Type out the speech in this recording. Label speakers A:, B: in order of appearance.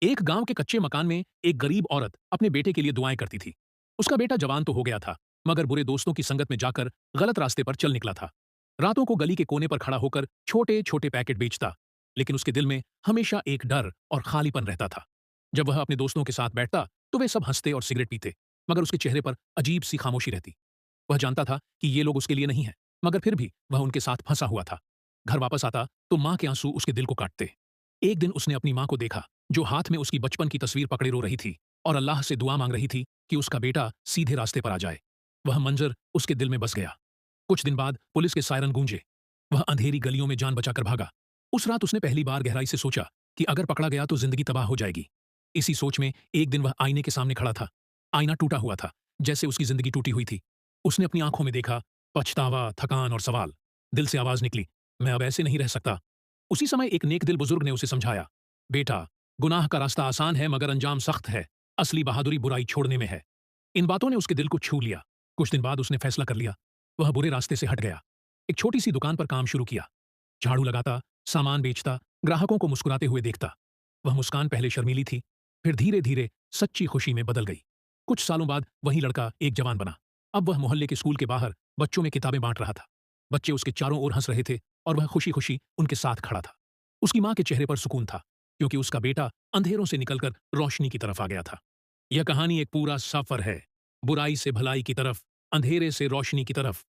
A: एक गांव के कच्चे मकान में एक गरीब औरत अपने बेटे के लिए दुआएं करती थी। उसका बेटा जवान तो हो गया था, मगर बुरे दोस्तों की संगत में जाकर गलत रास्ते पर चल निकला था। रातों को गली के कोने पर खड़ा होकर छोटे छोटे पैकेट बेचता, लेकिन उसके दिल में हमेशा एक डर और खालीपन रहता था। जब वह अपने दोस्तों के साथ बैठता तो वे सब हंसते और सिगरेट पीते, मगर उसके चेहरे पर अजीब सी खामोशी रहती। वह जानता था कि ये लोग उसके लिए नहीं है, मगर फिर भी वह उनके साथ फंसा हुआ था। घर वापस आता तो मां के आंसू उसके दिल को काटते। एक दिन उसने अपनी मां को देखा, जो हाथ में उसकी बचपन की तस्वीर पकड़े रो रही थी और अल्लाह से दुआ मांग रही थी कि उसका बेटा सीधे रास्ते पर आ जाए। वह मंजर उसके दिल में बस गया। कुछ दिन बाद पुलिस के सायरन गूंजे। वह अंधेरी गलियों में जान बचाकर भागा। उस रात उसने पहली बार गहराई से सोचा कि अगर पकड़ा गया तो जिंदगी तबाह हो जाएगी। इसी सोच में एक दिन वह आईने के सामने खड़ा था। आईना टूटा हुआ था, जैसे उसकी जिंदगी टूटी हुई थी। उसने अपनी आंखों में देखा पछतावा, थकान और सवाल। दिल से आवाज निकली, मैं अब ऐसे नहीं रह सकता। उसी समय एक नेक दिल बुजुर्ग ने उसे समझाया, बेटा, गुनाह का रास्ता आसान है मगर अंजाम सख्त है। असली बहादुरी बुराई छोड़ने में है। इन बातों ने उसके दिल को छू लिया। कुछ दिन बाद उसने फैसला कर लिया। वह बुरे रास्ते से हट गया। एक छोटी सी दुकान पर काम शुरू किया। झाड़ू लगाता, सामान बेचता, ग्राहकों को मुस्कुराते हुए देखता। वह मुस्कान पहले शर्मीली थी, फिर धीरे धीरे सच्ची खुशी में बदल गई। कुछ सालों बाद वही लड़का एक जवान बना। अब वह मोहल्ले के स्कूल के बाहर बच्चों में किताबें बांट रहा था। बच्चे उसके चारों ओर हंस रहे थे और वह खुशी खुशी उनके साथ खड़ा था। उसकी मां के चेहरे पर सुकून था, क्योंकि उसका बेटा अंधेरों से निकलकर रोशनी की तरफ आ गया था। यह कहानी एक पूरा सफर है, बुराई से भलाई की तरफ, अंधेरे से रोशनी की तरफ।